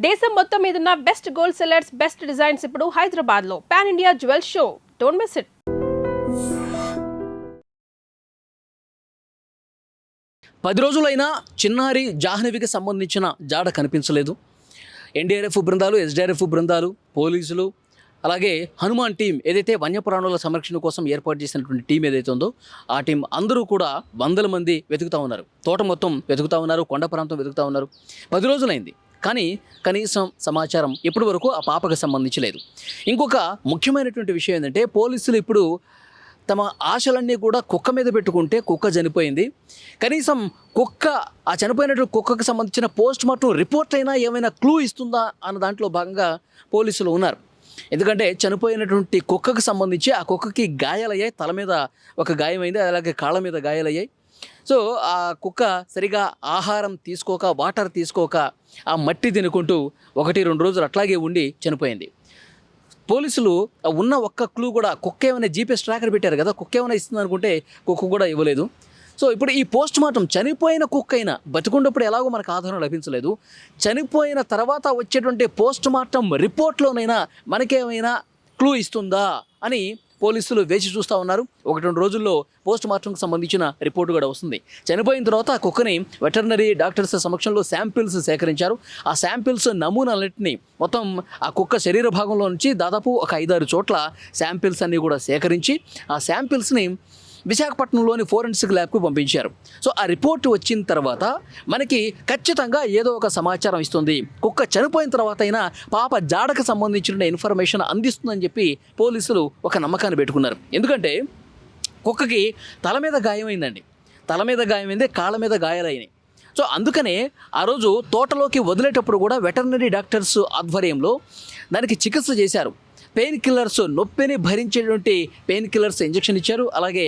దేశం మొత్తం మీదున్న best gold sellers, best designs ఇప్పుడు హైదరాబాద్ లో pan India jewel show. Don't miss it. పది రోజులైనా చిన్నారి జాహ్నవికి సంబంధించిన జాడ కనిపించలేదు. ఎన్డీఆర్ఎఫ్ బృందాలు, ఎస్డీఆర్ఎఫ్ బృందాలు, పోలీసులు, అలాగే హనుమాన్ టీం ఏదైతే వన్యప్రాణుల సంరక్షణ కోసం ఏర్పాటు చేసినటువంటి టీం ఏదైతే ఉందో ఆ టీం అందరూ కూడా వందల మంది వెతుకుతూ ఉన్నారు. తోట మొత్తం వెతుకుతూ ఉన్నారు, కొండ ప్రాంతం వెతుకుతూ ఉన్నారు. 10 రోజులైంది, కానీ కనీసం సమాచారం ఇప్పటి వరకు ఆ పాపకు సంబంధించి లేదు. ఇంకొక ముఖ్యమైనటువంటి విషయం ఏంటంటే పోలీసులు ఇప్పుడు తమ ఆశలన్నీ కూడా కుక్క మీద పెట్టుకుంటే కుక్క చనిపోయింది. కనీసం కుక్క ఆ చనిపోయినటువంటి కుక్కకు సంబంధించిన పోస్ట్ మార్టం రిపోర్ట్ అయినా ఏమైనా క్లూ ఇస్తుందా అన్న దాంట్లో భాగంగా పోలీసులు ఉన్నారు. ఎందుకంటే చనిపోయినటువంటి కుక్కకు సంబంధించి ఆ కుక్కకి గాయాలయ్యాయి, తల మీద ఒక గాయమైంది, అలాగే కాళ్ళ మీద గాయాలయ్యాయి. సో ఆ కుక్క సరిగా ఆహారం తీసుకోక, వాటర్ తీసుకోక ఆ మట్టి తినుకుంటూ 1-2 రోజులు అట్లాగే ఉండి చనిపోయింది. పోలీసులు ఉన్న ఒక్క క్లూ కూడా, కుక్క ఏమైనా జీపీఎస్ ట్రాకర్ పెట్టారు కదా, కుక్క ఏమైనా ఇస్తుంది అనుకుంటే కుక్క కూడా ఇవ్వలేదు. సో ఇప్పుడు ఈ పోస్ట్ మార్టం చనిపోయిన కుక్క అయినా, బతికున్నప్పుడు ఎలాగో మనకు ఆధారం లభించలేదు, చనిపోయిన తర్వాత వచ్చేటువంటి పోస్ట్ మార్టం రిపోర్ట్లోనైనా మనకేమైనా క్లూ ఇస్తుందా అని పోలీసులు వేచి చూస్తూ ఉన్నారు. 1-2 రోజుల్లో పోస్ట్ మార్టంకి సంబంధించిన రిపోర్టు కూడా వస్తుంది. చనిపోయిన తర్వాత ఆ కుక్కని వెటర్నరీ డాక్టర్స్ సమక్షంలో శాంపిల్స్ సేకరించారు. ఆ శాంపిల్స్ నమూనాలన్నింటినీ మొత్తం ఆ కుక్క శరీర భాగంలో నుంచి దాదాపు ఒక 5-6 చోట్ల శాంపిల్స్ అన్నీ కూడా సేకరించి ఆ శాంపిల్స్ని విశాఖపట్నంలోని ఫోరెన్సిక్ ల్యాబ్కు పంపించారు. సో ఆ రిపోర్టు వచ్చిన తర్వాత మనకి ఖచ్చితంగా ఏదో ఒక సమాచారం ఇస్తుంది. కుక్క చనిపోయిన తర్వాత అయినా పాప జాడకు సంబంధించిన ఇన్ఫర్మేషన్ అందిస్తుందని చెప్పి పోలీసులు ఒక నమ్మకాన్ని పెట్టుకున్నారు. ఎందుకంటే కుక్కకి తల మీద గాయమైందండి, తల మీద గాయమైంది, కాళ్ళ మీద గాయాలైనాయి. సో అందుకనే ఆ రోజు తోటలోకి వదిలేటప్పుడు కూడా వెటర్నరీ డాక్టర్స్ ఆధ్వర్యంలో దానికి చికిత్స చేశారు. పెయిన్ కిల్లర్స్, నొప్పిని భరించేటువంటి పెయిన్ కిల్లర్స్ ఇంజెక్షన్ ఇచ్చారు. అలాగే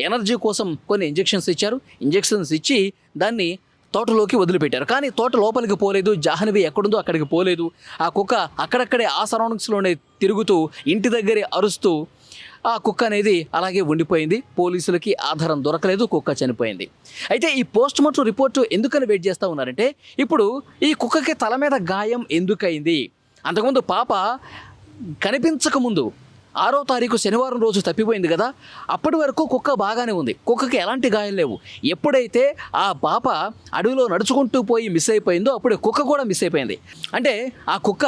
ఎనర్జీ కోసం కొన్ని ఇంజెక్షన్స్ ఇచ్చారు. ఇంజెక్షన్స్ ఇచ్చి దాన్ని తోటలోకి వదిలిపెట్టారు. కానీ తోట లోపలికి పోలేదు, జాహ్నవి ఎక్కడుందో అక్కడికి పోలేదు. ఆ కుక్క అక్కడక్కడే ఆ సరౌండింగ్స్లోనే తిరుగుతూ ఇంటి దగ్గరే అరుస్తూ ఆ కుక్క అనేది అలాగే ఉండిపోయింది. పోలీసులకి ఆధారం దొరకలేదు, కుక్క చనిపోయింది. అయితే ఈ పోస్ట్ మార్టం రిపోర్టు ఎందుకని వెయిట్ చేస్తూ ఉన్నారంటే, ఇప్పుడు ఈ కుక్కకి తల మీద గాయం ఎందుకయింది? అంతకుముందు పాప కనిపించకముందు 6వ తారీఖు శనివారం రోజు తప్పిపోయింది కదా, అప్పటి వరకు కుక్క బాగానే ఉంది, కుక్కకి ఎలాంటి గాయం లేవు. ఎప్పుడైతే ఆ పాప అడవిలో నడుచుకుంటూ పోయి మిస్ అయిపోయిందో అప్పుడే కుక్క కూడా మిస్ అయిపోయింది. అంటే ఆ కుక్క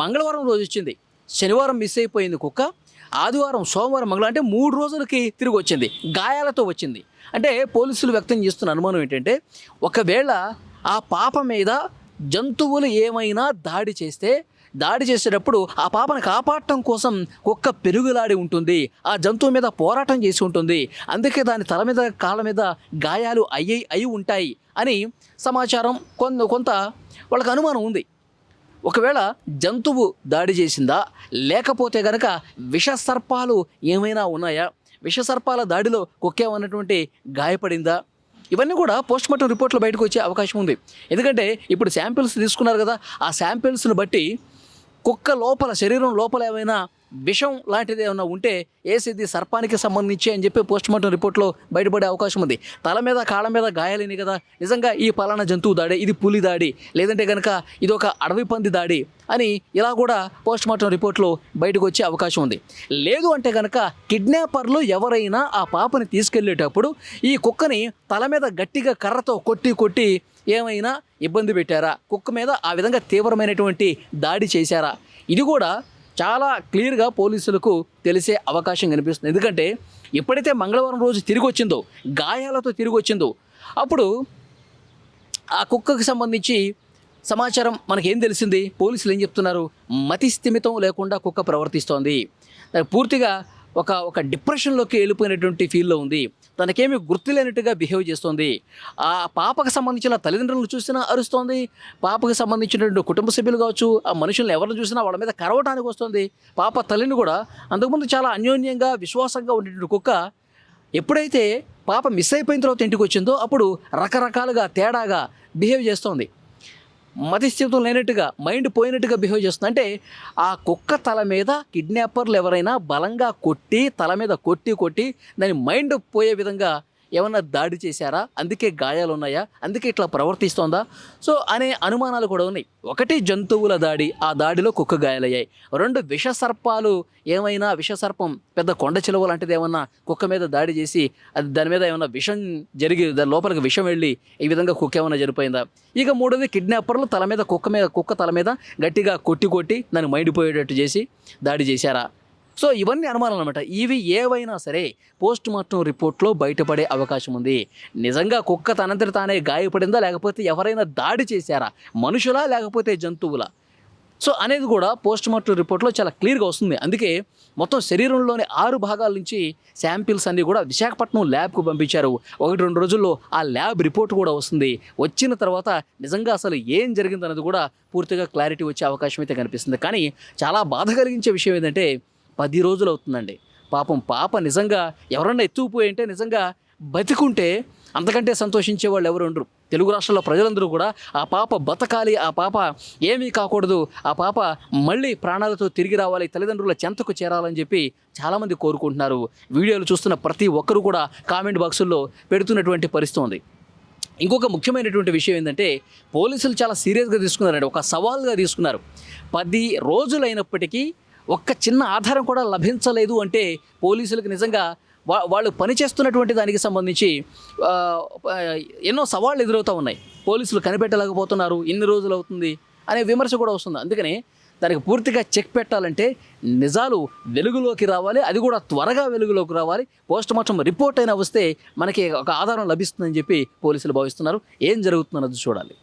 మంగళవారం రోజు వచ్చింది, శనివారం మిస్ అయిపోయింది కుక్క, ఆదివారం, సోమవారం, మంగళవారం, అంటే 3 రోజులకి తిరిగి వచ్చింది, గాయాలతో వచ్చింది. అంటే పోలీసులు వ్యక్తం చేస్తున్న అనుమానం ఏంటంటే, ఒకవేళ ఆ పాప మీద జంతువులు ఏమైనా దాడి చేసేటప్పుడు ఆ పాపను కాపాడటం కోసం కుక్క పెరుగులాడి ఉంటుంది, ఆ జంతువు మీద పోరాటం చేసి ఉంటుంది, అందుకే దాని తల మీద, కాళ్ళ మీద గాయాలు అయి ఉంటాయి అని సమాచారం కొంత వాళ్ళకి అనుమానం ఉంది. ఒకవేళ జంతువు దాడి చేసిందా, లేకపోతే కనుక విషసర్పాలు ఏమైనా ఉన్నాయా, విషసర్పాల దాడిలో కుక్కేమన్నటువంటి గాయపడిందా, ఇవన్నీ కూడా పోస్ట్ మార్టం రిపోర్ట్లో బయటకు వచ్చే అవకాశం ఉంది. ఎందుకంటే ఇప్పుడు శాంపిల్స్ తీసుకున్నారు కదా, ఆ శాంపిల్స్ని బట్టి కుక్క లోపల, శరీరం లోపల ఏమైనా విషం లాంటిది ఏమైనా ఉంటే ఏసిది సర్పానికి సంబంధించి అని చెప్పి పోస్ట్ మార్టం రిపోర్ట్లో బయటపడే అవకాశం ఉంది. తల మీద, కాళ్ళ మీద గాయాలని కదా, నిజంగా ఈ పలానా జంతువు దాడి, ఇది పులి దాడి, లేదంటే కనుక ఇది ఒక అడవి పంది దాడి అని ఇలా కూడా పోస్ట్ మార్టం రిపోర్ట్లో బయటకు వచ్చే అవకాశం ఉంది. లేదు అంటే కనుక కిడ్నాపర్లు ఎవరైనా ఆ పాపని తీసుకెళ్ళేటప్పుడు ఈ కుక్కని తల మీద గట్టిగా కర్రతో కొట్టి ఏమైనా ఇబ్బంది పెట్టారా, కుక్క మీద ఆ విధంగా తీవ్రమైనటువంటి దాడి చేశారా, ఇది కూడా చాలా క్లియర్గా పోలీసులకు తెలిసే అవకాశం కనిపిస్తుంది. ఎందుకంటే ఎప్పుడైతే మంగళవారం రోజు తిరిగి వచ్చిందో, గాయాలతో తిరిగి వచ్చిందో, అప్పుడు ఆ కుక్కకు సంబంధించి సమాచారం మనకేం తెలిసింది, పోలీసులు ఏం చెప్తున్నారు, మతి స్థిమితం లేకుండా కుక్క ప్రవర్తిస్తోంది, పూర్తిగా ఒక డిప్రెషన్లోకి వెళ్ళిపోయినటువంటి ఫీల్లో ఉంది, తనకేమీ గుర్తులేనట్టుగా బిహేవ్ చేస్తోంది, ఆ పాపకు సంబంధించిన తల్లిదండ్రులను చూసినా అరుస్తోంది, పాపకు సంబంధించినటువంటి కుటుంబ సభ్యులు కావచ్చు, ఆ మనుషులను ఎవరిని చూసినా వాళ్ళ మీద కరవటానికి వస్తుంది. పాప తల్లిని కూడా అంతకుముందు చాలా అన్యోన్యంగా, విశ్వాసంగా ఉండేటువంటి కుక్క ఎప్పుడైతే పాప మిస్ అయిపోయిన తర్వాత ఇంటికి వచ్చిందో అప్పుడు రకరకాలుగా తేడాగా బిహేవ్ చేస్తోంది, మతిస్థితం లేనట్టుగా, మైండ్ పోయినట్టుగా బిహేవ్ చేస్తుంది. అంటే ఆ కుక్క తల మీద కిడ్నాపర్లు ఎవరైనా బలంగా కొట్టి, తల మీద కొట్టి దాని మైండ్ పోయే విధంగా ఏమన్నా దాడి చేశారా, అందుకే గాయాలు ఉన్నాయా, అందుకే ఇట్లా ప్రవర్తిస్తోందా, సో అనే అనుమానాలు కూడా ఉన్నాయి. ఒకటి జంతువుల దాడి, ఆ దాడిలో కుక్క గాయాలయ్యాయి. రెండు విషసర్పాలు, ఏమైనా విషసర్పం పెద్ద కొండ చిలువ లాంటిది ఏమన్నా కుక్క మీద దాడి చేసి అది దాని మీద ఏమన్నా విషం జరిగి దాని లోపలికి విషం వెళ్ళి ఈ విధంగా కుక్క ఏమైనా చనిపోయిందా. ఇక మూడోది కిడ్నాపర్లు తల మీద కుక్క తల మీద గట్టిగా కొట్టి దాన్ని మైండిపోయేటట్టు చేసి దాడి చేశారా. సో ఇవన్నీ అనుమానాలు అనమాట. ఇవి ఏవైనా సరే పోస్ట్ మార్టం రిపోర్ట్లో బయటపడే అవకాశం ఉంది. నిజంగా కుక్క తనంతట తానే గాయపడిందా, లేకపోతే ఎవరైనా దాడి చేశారా, మనుషులా లేకపోతే జంతువులా, సో అనేది కూడా పోస్ట్ మార్టం రిపోర్ట్లో చాలా క్లియర్గా వస్తుంది. అందుకే మొత్తం శరీరంలోని 6 భాగాల నుంచి శాంపిల్స్ అన్నీ కూడా విశాఖపట్నం ల్యాబ్కు పంపించారు. 1-2 రోజుల్లో ఆ ల్యాబ్ రిపోర్ట్ కూడా వస్తుంది. వచ్చిన తర్వాత నిజంగా అసలు ఏం జరిగిందన్నది కూడా పూర్తిగా క్లారిటీ వచ్చే అవకాశం అయితే కనిపిస్తుంది. కానీ చాలా బాధ కలిగించే విషయం ఏంటంటే 10 రోజులు అవుతుందండి. పాపం పాప నిజంగా ఎవరన్నా ఎత్తుకుపోయి అంటే నిజంగా బతికుంటే అంతకంటే సంతోషించే వాళ్ళు ఎవరు ఉండరు. తెలుగు రాష్ట్రాల్లో ప్రజలందరూ కూడా ఆ పాప బతకాలి, ఆ పాప ఏమీ కాకూడదు, ఆ పాప మళ్ళీ ప్రాణాలతో తిరిగి రావాలి, తల్లిదండ్రుల చెంతకు చేరాలని చెప్పి చాలామంది కోరుకుంటున్నారు. వీడియోలు చూస్తున్న ప్రతి ఒక్కరు కూడా కామెంట్ బాక్సుల్లో పెడుతున్నటువంటి పరిస్థితి ఉంది. ఇంకొక ముఖ్యమైనటువంటి విషయం ఏంటంటే పోలీసులు చాలా సీరియస్గా తీసుకున్నారండి, ఒక సవాల్గా తీసుకున్నారు. 10 రోజులైనప్పటికీ ఒక్క చిన్న ఆధారం కూడా లభించలేదు అంటే పోలీసులకు నిజంగా వాళ్ళు పనిచేస్తున్నటువంటి దానికి సంబంధించి ఎన్నో సవాళ్ళు ఎదురవుతూ ఉన్నాయి. పోలీసులు కనిపెట్టలేకపోతున్నారు, ఇన్ని రోజులు అవుతుంది అనే విమర్శ కూడా వస్తుంది. అందుకని దానికి పూర్తిగా చెక్ పెట్టాలంటే నిజాలు వెలుగులోకి రావాలి, అది కూడా త్వరగా వెలుగులోకి రావాలి. పోస్ట్ మార్టం రిపోర్ట్ అయినా వస్తే మనకి ఒక ఆధారం లభిస్తుందని చెప్పి పోలీసులు భావిస్తున్నారు. ఏం జరుగుతుందన్నది చూడాలి.